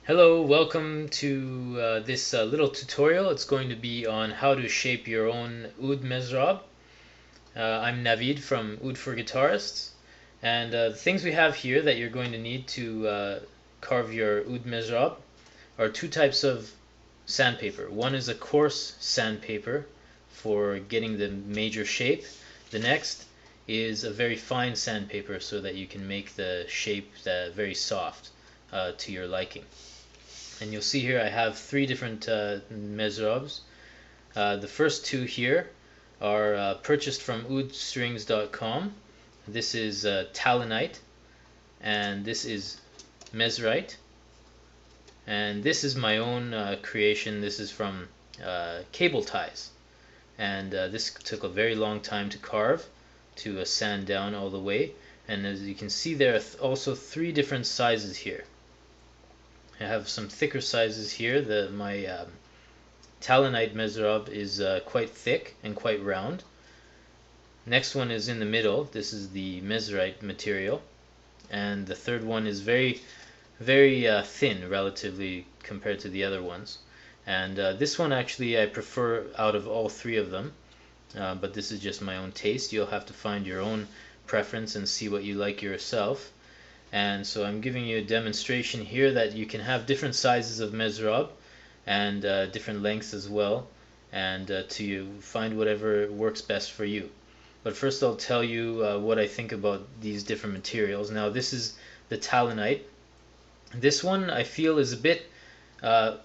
Hello, welcome to this little tutorial. It's going to be on how to shape your own Oud Mizrab. I'm Navid from Oud for Guitarists, and the things we have here that you're going to need to carve your Oud Mizrab are two types of sandpaper. One is a coarse sandpaper for getting the major shape. The next is a very fine sandpaper so that you can make the shape very soft to your liking. And you'll see here I have three different mezrabs. The first two here are purchased from oudstrings.com. This is Talinite, and this is Mesrite, and this is my own creation. This is from cable ties, and this took a very long time to carve, to sand down all the way. And as you can see, there are also three different sizes here. I have some thicker sizes here. My Talinite Mizrab is quite thick and quite round. Next one is in the middle. This is the Mesrite material, and the third one is very thin relatively compared to the other ones. And this one actually I prefer out of all three of them, but this is just my own taste. You'll have to find your own preference and see what you like yourself. And so I'm giving you a demonstration here that you can have different sizes of mezrab and different lengths as well, and to find whatever works best for you. But first I'll tell you what I think about these different materials. Now this is the Talinite. This one I feel is a bit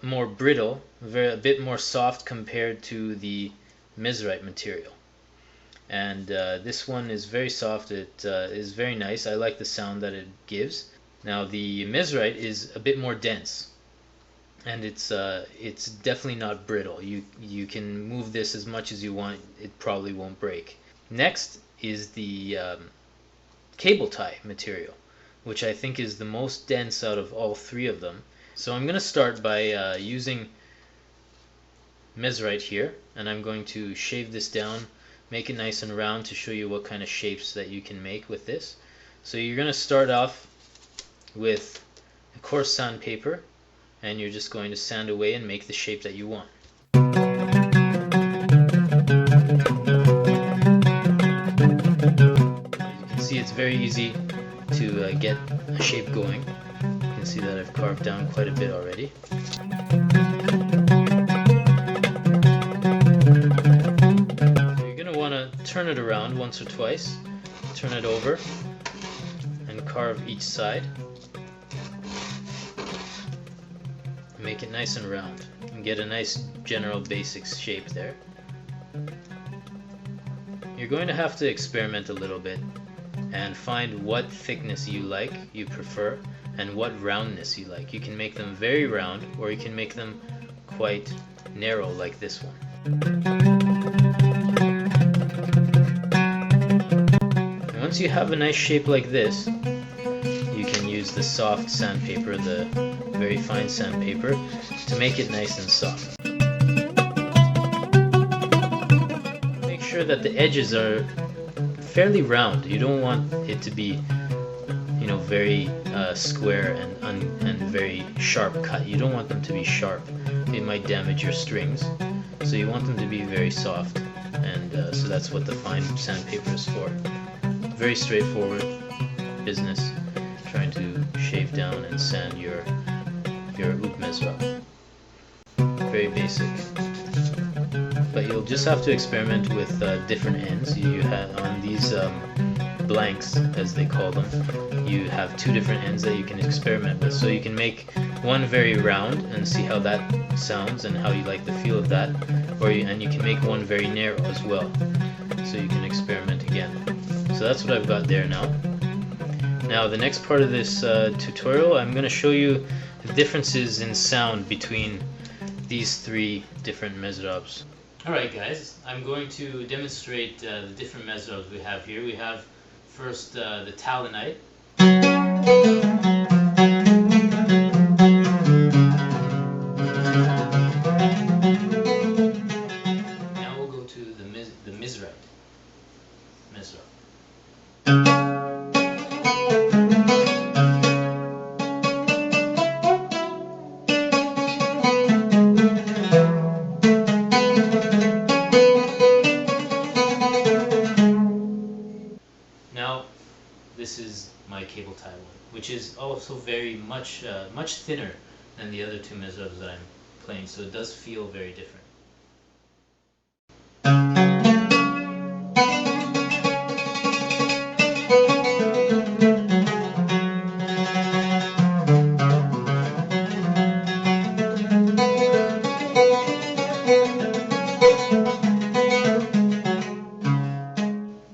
more brittle, a bit more soft compared to the Mesrite material. And this one is very soft. It is very nice. I like the sound that it gives. Now the Mesrite is a bit more dense, and it's definitely not brittle. You can move this as much as you want. It probably won't break. Next is the cable tie material, which I think is the most dense out of all three of them. So I'm going to start by using Mesrite here, and I'm going to shave this down, make it nice and round to show you what kind of shapes that you can make with this. So you're going to start off with a coarse sandpaper, and you're just going to sand away and make the shape that you want. As you can see, it's very easy to get a shape going. You can see that I've carved down quite a bit already. Turn it around once or twice, turn it over, and carve each side. Make it nice and round, and get a nice general basic shape there. You're going to have to experiment a little bit and find what thickness you prefer, and what roundness you like. You can make them very round, or you can make them quite narrow like this one. Once you have a nice shape like this, you can use the soft sandpaper, the very fine sandpaper, to make it nice and soft. Make sure that the edges are fairly round. You don't want it to be, very square and very sharp cut. You don't want them to be sharp. It might damage your strings. So you want them to be very soft, and so that's what the fine sandpaper is for. Very straightforward business, trying to shave down and sand your Oud Mizrab. Very basic. But you'll just have to experiment with different ends. You have on these blanks, as they call them, you have two different ends that you can experiment with. So you can make one very round and see how that sounds and how you like the feel of that, and you can make one very narrow as well. So you can experiment again. So that's what I've got there now. Now the next part of this tutorial, I'm going to show you the differences in sound between these three different mezrabs. Alright guys, I'm going to demonstrate the different mezrabs we have here. We have first the Talinite. Now we'll go to the Mizrite. which is also very much thinner than the other two mizrabs that I'm playing, so it does feel very different.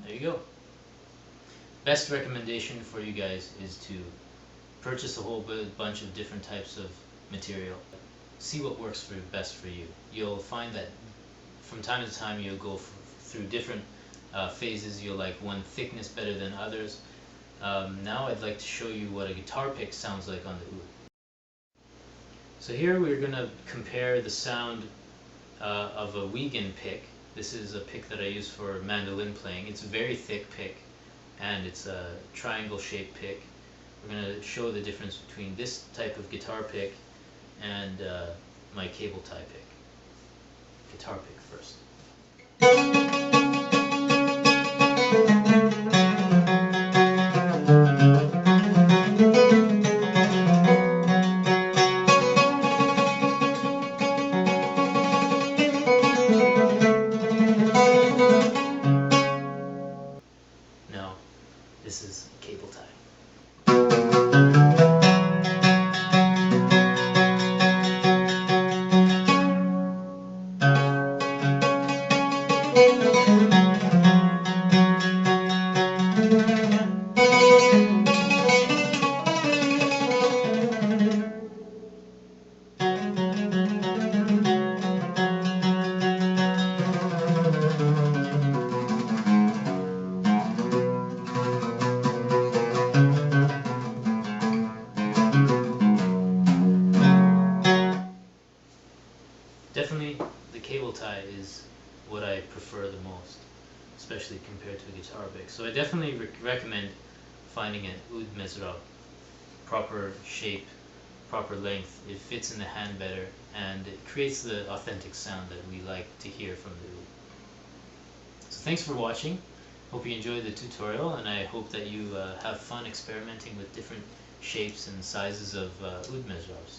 There you go. Best recommendation for you guys is to purchase a whole bunch of different types of material. See what works best for you. You'll find that from time to time you'll go through different phases. You'll like one thickness better than others. Now I'd like to show you what a guitar pick sounds like on the oud. So here we're going to compare the sound of a Wiegand pick. This is a pick that I use for mandolin playing. It's a very thick pick and it's a triangle shaped pick. We're going to show the difference between this type of guitar pick and my cable tie pick. Guitar pick first. Now, this is cable tie. Definitely the cable tie is what I prefer the most, especially compared to a guitar pick. So I definitely recommend finding an Oud Mizrab. Proper shape, proper length, it fits in the hand better, and it creates the authentic sound that we like to hear from the oud. So thanks for watching. Hope you enjoyed the tutorial, and I hope that you have fun experimenting with different shapes and sizes of Oud Mizrabs.